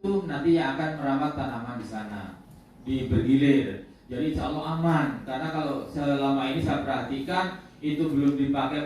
itu nanti yang akan merawat tanaman di sana, di bergilir. Jadi insya Allah aman, karena kalau selama ini saya perhatikan itu belum dipakai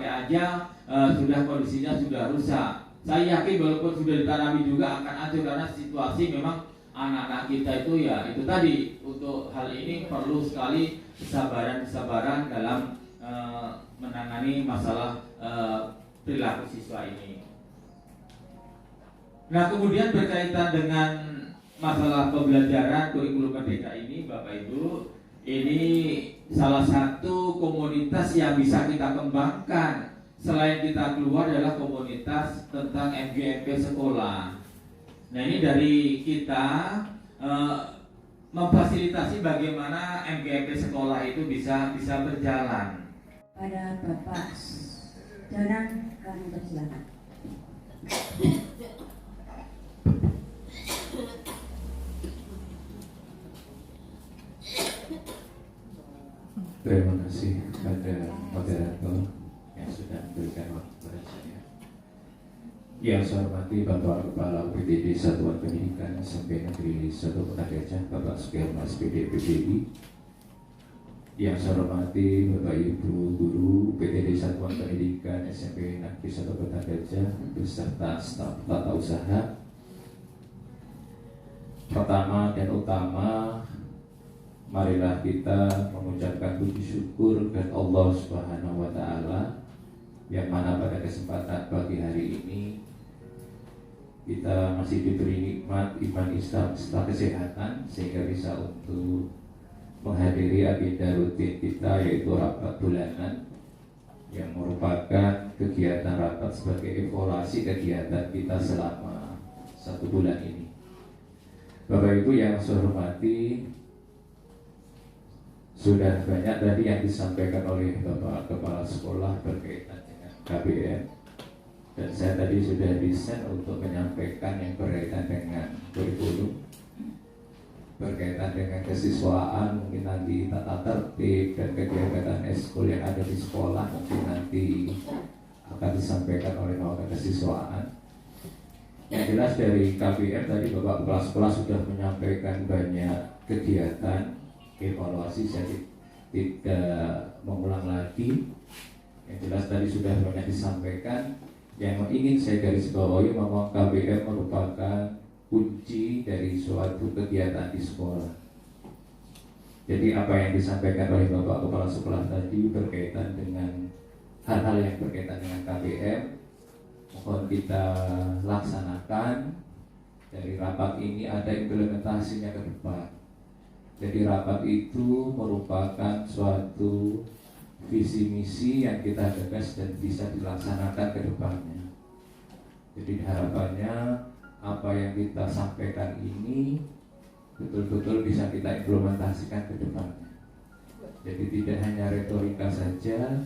aja sudah kondisinya sudah rusak. Saya yakin walaupun sudah ditanami juga akan hancur, karena situasi memang anak-anak kita itu ya itu tadi. Untuk hal ini perlu sekali kesabaran dalam menangani masalah perilaku siswa ini. Nah, kemudian berkaitan dengan masalah pembelajaran kurikulum merdeka ini, Bapak Ibu, ini salah satu komunitas yang bisa kita kembangkan selain kita keluar adalah komunitas tentang MGMP sekolah. Nah, ini dari kita memfasilitasi bagaimana MGMP sekolah itu bisa berjalan. Pada Bapak Danan kami persilakan. Terima kasih kepada moderator yang sudah memberikan waktu kepada saya. Yang saya hormati Bapak Kepala UPTD Satuan Pendidikan SMP Negeri 1 Kota Gajah, Bapak Sukirno SPD PDI. Yang saya hormati Bapak Ibu Guru UPTD Satuan Pendidikan SMP Negeri 1 Kota Gajah beserta staf tata usaha. Pertama dan utama, marilah kita mengucapkan puji syukur kepada Allah Subhanahu wa Ta'ala, yang mana pada kesempatan pagi hari ini kita masih diberi nikmat iman Islam serta kesehatan sehingga bisa untuk menghadiri agenda rutin kita, yaitu rapat bulanan yang merupakan kegiatan rapat sebagai evaluasi kegiatan kita selama 1 bulan ini. Bapak Ibu yang saya hormati, sudah banyak tadi yang disampaikan oleh Bapak Kepala Sekolah berkaitan dengan KBM, dan saya tadi sudah desain untuk menyampaikan yang berkaitan dengan kurikulum, berkaitan dengan kesiswaan, mungkin nanti tata tertib dan kegiatan eskul yang ada di sekolah mungkin nanti akan disampaikan oleh Bapak kesiswaan. Yang jelas dari KBM tadi Bapak Kepala Sekolah sudah menyampaikan banyak kegiatan evaluasi, saya tidak mengulang lagi. Yang jelas tadi sudah banyak disampaikan. Yang ingin saya garis bawahi, memang KBM merupakan kunci dari suatu kegiatan di sekolah. Jadi apa yang disampaikan oleh Bapak Kepala Sekolah tadi berkaitan dengan hal-hal yang berkaitan dengan KBM, mohon kita laksanakan. Dari rapat ini ada implementasinya ke depan. Jadi rapat itu merupakan suatu visi misi yang kita gagas dan bisa dilaksanakan ke depannya. Jadi harapannya apa yang kita sampaikan ini betul-betul bisa kita implementasikan ke depannya. Jadi tidak hanya retorika saja,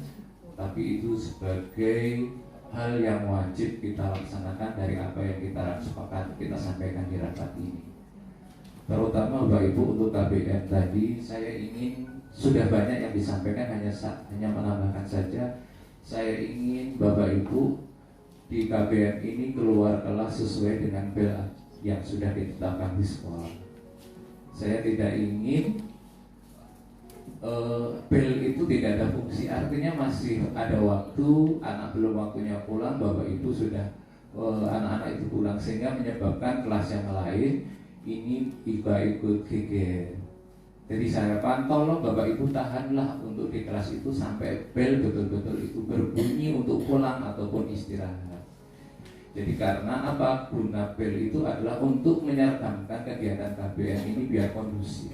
tapi itu sebagai hal yang wajib kita laksanakan dari apa yang kita sepakat kita sampaikan di rapat ini. Terutama Bapak Ibu untuk KBM tadi, saya ingin sudah banyak yang disampaikan, hanya menambahkan saja. Saya ingin Bapak Ibu di KBM ini keluar kelas sesuai dengan bel yang sudah ditetapkan di sekolah. Saya tidak ingin bel itu tidak ada fungsi, artinya masih ada waktu, anak belum waktunya pulang, Bapak Ibu sudah anak-anak itu pulang, sehingga menyebabkan kelas yang lain ini ikut geger. Jadi saya tolong Bapak Ibu tahanlah untuk di kelas itu sampai bel betul-betul itu berbunyi untuk pulang ataupun istirahat. Jadi karena apa? Guna bel itu adalah untuk menyertamkan kegiatan KBM ini biar kondusif.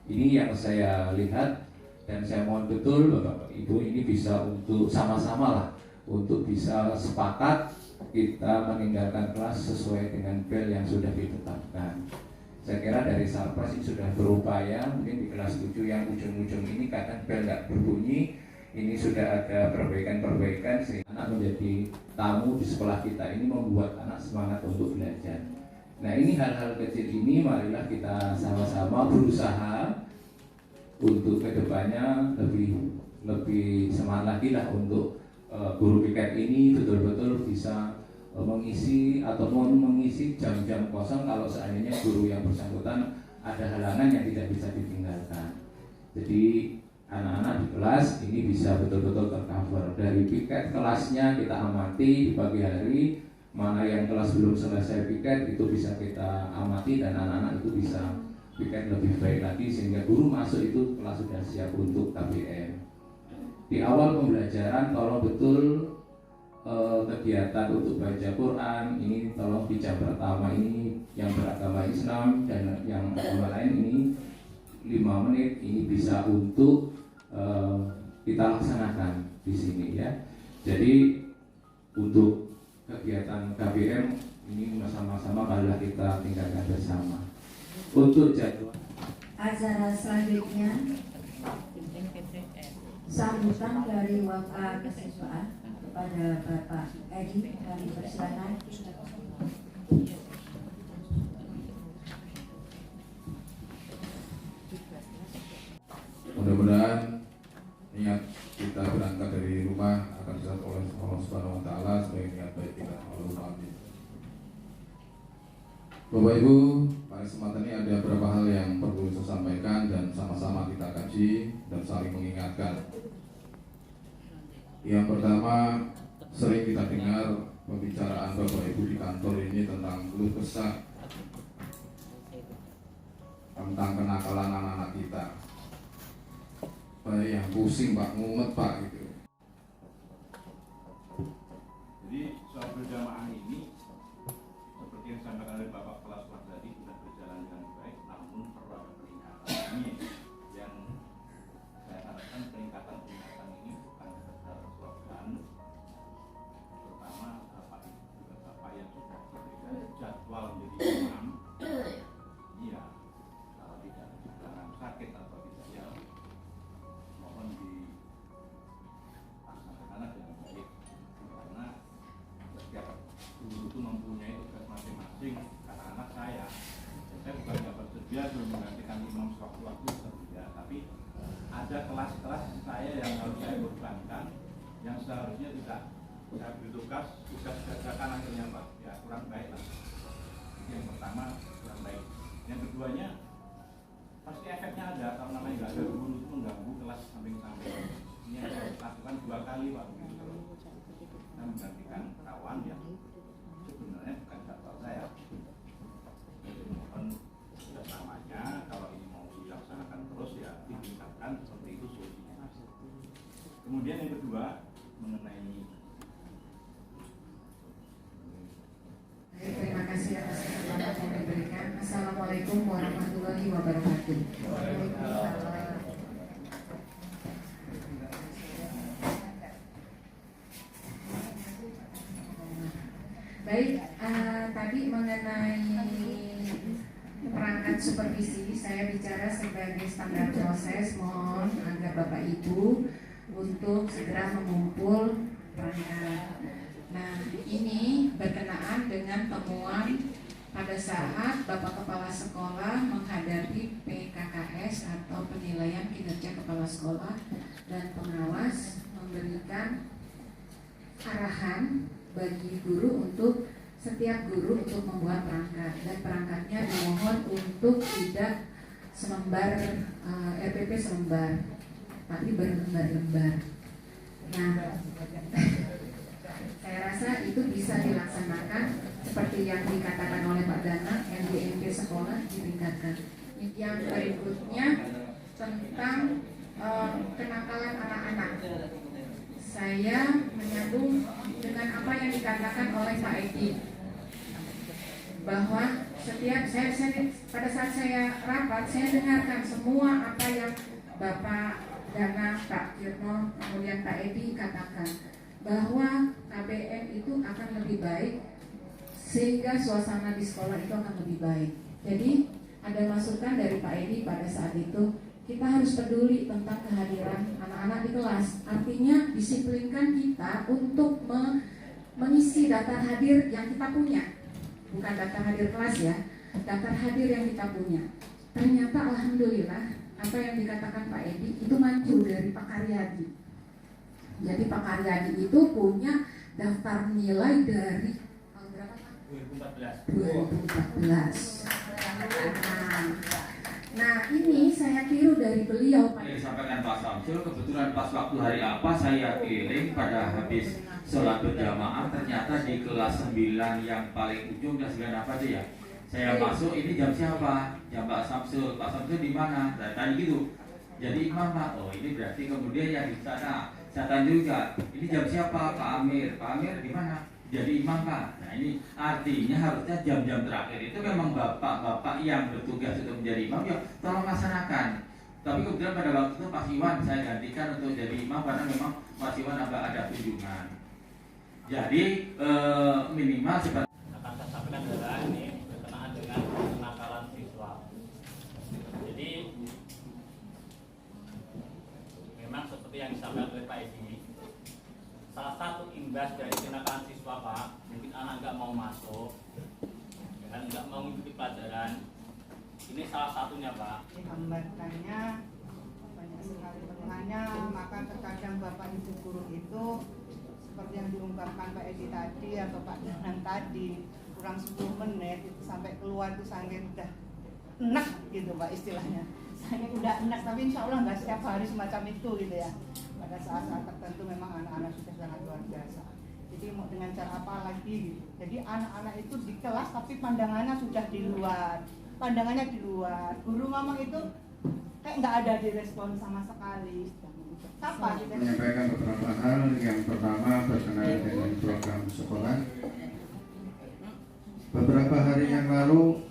Ini yang saya lihat, dan saya mohon betul Bapak Ibu ini bisa untuk sama-sama lah untuk bisa sepakat kita meninggalkan kelas sesuai dengan bel yang sudah ditetapkan. Saya kira dari Sarpras ini sudah berupaya, mungkin di kelas 7 yang ujung-ujung ini kadang bel nggak berbunyi, ini sudah ada perbaikan-perbaikan sehingga anak menjadi tamu di sekolah kita ini, membuat anak semangat untuk belajar. Nah, ini hal-hal kecil ini marilah kita sama-sama berusaha untuk kedepannya lebih semangat lagi lah untuk guru BK ini betul-betul bisa mengisi ataupun mengisi jam-jam guru yang bersangkutan ada halangan yang tidak bisa ditinggalkan. Jadi anak-anak di kelas ini bisa betul-betul tercover. Dari piket kelasnya kita amati di pagi hari, mana yang kelas belum selesai piket itu bisa kita amati, dan anak-anak itu bisa piket lebih baik lagi sehingga guru masuk itu kelas sudah siap untuk KBM. Di awal pembelajaran tolong betul kegiatan untuk baca Quran ini tolong di jam pertama ini yang beragama Islam dan yang agama lain ini 5 menit ini bisa untuk kita laksanakan di sini ya. Jadi untuk kegiatan KBM ini sama-sama marilah kita tinggalkan bersama. Untuk jadwal Acara selanjutnya sambutan dari Wakil Kesiswaan kepada Bapak Edi, kami persilakan. Mudah-mudahan niat kita berangkat dari rumah akan dicatat oleh Allah Subhanahu Wa Taala sebagai niat baik kita. Allahumma amin. Bapak Ibu, pada kesempatan ini ada beberapa hal yang perlu saya sampaikan dan sama-sama kita kaji dan saling mengingatkan. Yang pertama, sering kita dengar pembicaraan Bapak Ibu di kantor ini tentang keluh kesah tentang kenakalan anak-anak kita. Baik yang pusing Pak, mumet Pak gitu. Jadi soal berjamaah ini seperti yang disampaikan oleh Bapak Kelas tadi sudah berjalan dengan baik, namun perlu ada peningkatan. Ini yang saya harapkan peningkatan ini bukan sekedar slogan, terutama Bapak yang sudah diberikan jadwal menjadi imam. Iya, kalau tidak dengan sakit atau tidak ya mohon dilaksanakan dengan baik, karena setiap guru itu mempunyai tugas masing-masing. Karena anak saya bukan nggak bersedia belum menggantikan imam sewaktu-waktu tidak, tapi ada kelas-kelas saya yang harus saya bebankan yang seharusnya tidak saya beri tugas kerjakan akhirnya Pak, ya kurang baik lah. Yang pertama kurang baik. Yang keduanya pasti efeknya ada, kalau namanya nggak ada guru itu mengganggu kelas samping-samping. Ini yang saya lakukan 2 kali Pak. Saya menggantikan kawan yang sebenarnya bukan jadwal saya. Jadi mohon kerjasamanya, kalau ini mau dilaksanakan terus ya ditingkatkan, seperti itu solusinya. Kemudian yang kedua mengenai Terima kasih atas kesempatan yang diberikan. Assalamualaikum warahmatullahi wabarakatuh. Waalaikumsalam. Baik, tadi mengenai perangkat supervisi, saya bicara sebagai standar proses. Mohon agar Bapak Ibu untuk segera mengumpul perangkat. Nah, ini berkenaan dengan temuan pada saat Bapak Kepala Sekolah menghadapi PKKS atau penilaian kinerja Kepala Sekolah, dan pengawas memberikan arahan bagi guru untuk setiap guru untuk membuat perangkat, dan perangkatnya dimohon untuk tidak selembar RPP selembar, tapi berlembar-lembar. Nah, saya rasa itu bisa dilaksanakan seperti yang dikatakan oleh Pak Danang, MDMP sekolah ditingkatkan. Yang berikutnya tentang kenakalan anak-anak. Saya menyambung dengan apa yang dikatakan oleh Pak Edi, bahwa setiap saya pada saat saya rapat, saya dengarkan semua apa yang Bapak Danang, Pak Kirno, kemudian Pak Edi katakan, bahwa KBM itu akan lebih baik sehingga suasana di sekolah itu akan lebih baik. Jadi ada masukan dari Pak Edi pada saat itu, kita harus peduli tentang kehadiran anak-anak di kelas. Artinya disiplinkan kita untuk mengisi daftar hadir yang kita punya, bukan daftar hadir kelas ya, daftar hadir yang kita punya. Ternyata alhamdulillah apa yang dikatakan Pak Edi itu maju dari Pak Karyadi. Jadi Pak Karyadi itu punya daftar nilai dari tahun berapa Pak? 2014. 2014. Nah ini saya tiru dari beliau. Yang disampaikan Pak Samsul, kebetulan pas waktu hari apa saya keliling pada habis sholat berjamaah, ternyata di kelas 9 yang paling ujung, kelas 9 apa sih ya? Saya masuk, ini jam siapa? Jam Pak Samsul. Pak Samsul di mana? Saya tanya gitu. Jadi imam Pak. Oh ini berarti kemudian yang di sana. Saya tanya juga, ini jam siapa? Pak Amir. Pak Amir di mana? Jadi imam Pak. Nah ini artinya harusnya jam-jam terakhir itu memang bapak-bapak yang bertugas untuk menjadi imam ya tolong laksanakan. Tapi kemudian pada waktu itu Pak Iwan saya gantikan untuk jadi imam karena memang Pak Iwan ada kunjungan. Jadi minimal seperti akan saya sampaikan adalah ini berkenaan dengan kenakalan siswa. Jadi memang seperti yang disampaikan oleh Pak Edi, salah satu imbas dari kenakalan siswa Pak, mungkin anak nggak mau masuk, ya kan, nggak mau mengikuti pelajaran. Ini salah satunya Pak. Hambatannya banyak sekali keluhannya, maka terkadang Bapak Ibu guru itu seperti yang diungkapkan Pak Edi tadi atau Pak Danang tadi, kurang 10 menit itu sampai keluar itu saking udah enak gitu Pak istilahnya, saking udah enak, tapi insya Allah nggak setiap hari semacam itu gitu ya. Pada saat-saat tertentu memang anak-anak sudah sangat luar biasa. Jadi mau dengan cara apa lagi gitu. Jadi anak-anak itu di kelas tapi pandangannya sudah di luar, pandangannya di luar. Guru ngomong itu kayak nggak ada direspon sama sekali. Apa gitu? Menyampaikan beberapa hal. Yang pertama berkenaan dengan program sekolah. Beberapa hari yang lalu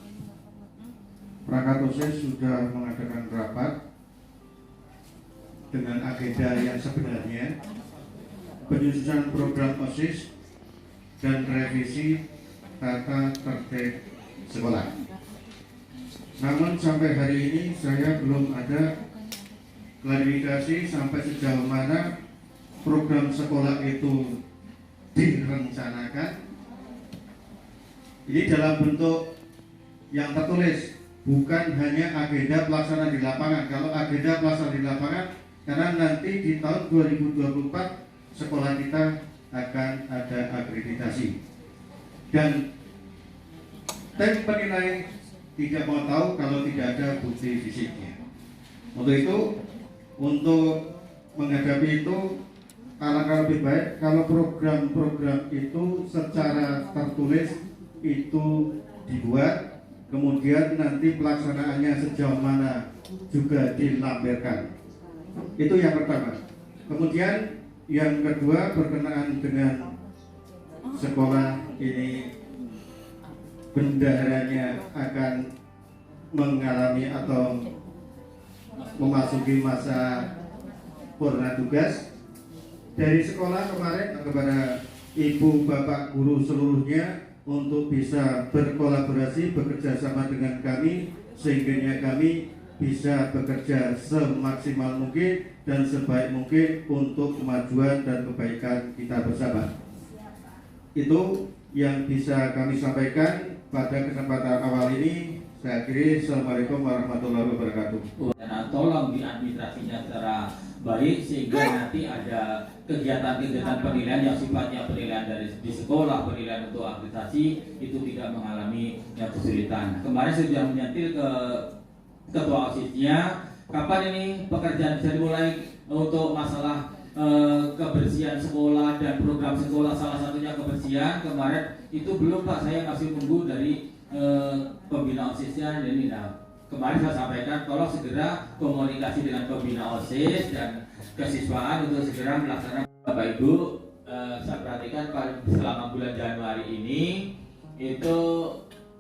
perangkat OSIS sudah mengadakan rapat dengan agenda yang sebenarnya penyusunan program OSIS dan revisi tata tertib sekolah. Namun sampai hari ini saya belum ada klarifikasi sampai sejauh mana program sekolah itu direncanakan. Ini dalam bentuk yang tertulis, bukan hanya agenda pelaksanaan di lapangan. Kalau agenda pelaksanaan di lapangan, karena nanti di tahun 2024 sekolah kita akan ada akreditasi. Dan tim penilai tidak mau tahu kalau tidak ada bukti fisiknya. Untuk itu, untuk menghadapi itu, alangkah lebih baik kalau program-program itu secara tertulis itu dibuat, kemudian nanti pelaksanaannya sejauh mana juga dilampirkan. Itu yang pertama. Kemudian yang kedua berkenaan dengan sekolah ini bendaharanya akan mengalami atau memasuki masa purna tugas. Dari sekolah kemarin kepada ibu bapak guru seluruhnya untuk bisa berkolaborasi bekerja sama dengan kami sehingga kami bisa bekerja semaksimal mungkin dan sebaik mungkin untuk kemajuan dan kebaikan kita bersama. Itu yang bisa kami sampaikan pada kesempatan awal ini. Saya akhiri. Assalamualaikum warahmatullahi wabarakatuh. Dan tolong diadministrasinya secara baik sehingga nanti ada kegiatan-kegiatan penilaian yang sifatnya penilaian dari di sekolah, penilaian untuk akreditasi itu tidak mengalami kesulitan. Kemarin saya sudah menyentil ke ketua OSIS-nya, kapan ini pekerjaan bisa dimulai untuk masalah kebersihan sekolah dan program sekolah, salah satunya kebersihan. Kemarin itu belum Pak, saya masih menunggu dari pembina OSIS-nya. Ini kemarin saya sampaikan tolong segera komunikasi dengan pembina OSIS dan kesiswaan untuk segera melaksanakan. Bapak Ibu, saya perhatikan selama bulan Januari ini itu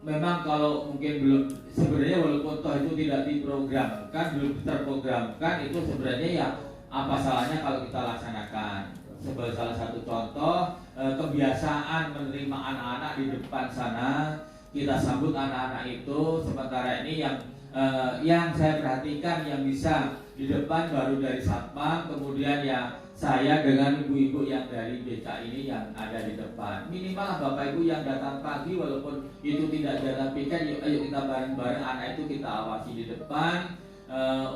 memang kalau mungkin belum, sebenarnya walaupun toh itu tidak diprogramkan, belum terprogramkan, itu sebenarnya ya apa salahnya kalau kita laksanakan. Sebagai salah satu contoh, kebiasaan menerima anak-anak di depan sana, kita sambut anak-anak itu. Sementara ini yang saya perhatikan yang bisa di depan baru dari Satpam, kemudian ya saya dengan ibu-ibu yang dari BK ini yang ada di depan. Minimal Bapak Ibu yang datang pagi walaupun itu tidak datang piket, ayo kita bareng-bareng anak itu kita awasi di depan.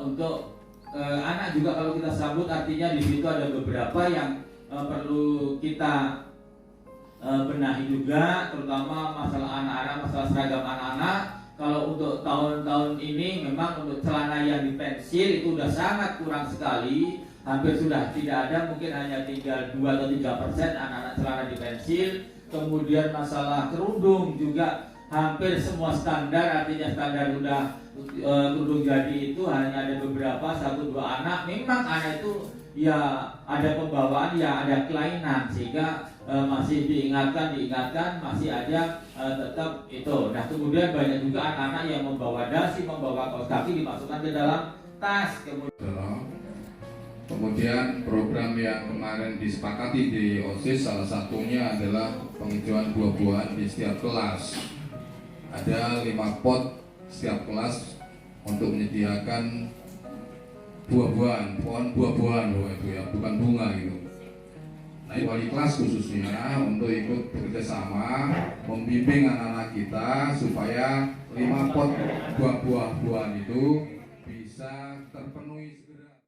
Untuk anak juga kalau kita sambut, artinya di situ ada beberapa yang perlu kita benahi juga, terutama masalah anak-anak, masalah seragam anak-anak. kalau untuk tahun-tahun ini memang untuk celana yang dipensil itu udah sangat kurang sekali, hampir sudah tidak ada, mungkin hanya tinggal 2 atau 3% anak-anak celana dipensil. Kemudian masalah kerudung juga hampir semua standar, artinya standar udah kerudung jadi itu hanya ada beberapa 1-2 anak. Memang anak itu ya ada pembawaan, ya ada kelainan, sehingga masih diingatkan masih ada tetap itu. Nah kemudian banyak juga anak-anak yang membawa dasi, membawa kaos kaki dimasukkan ke dalam tas. Kemudian program yang kemarin disepakati di OSIS salah satunya adalah penghijauan buah-buahan di setiap kelas. Ada 5 pot setiap kelas untuk menyediakan buah-buahan, pohon buah-buahan loh itu ya, bukan bunga gitu. Nah, wali kelas khususnya untuk ikut bekerja sama membimbing anak-anak kita supaya 5 pot buah-buahan itu bisa terpenuhi.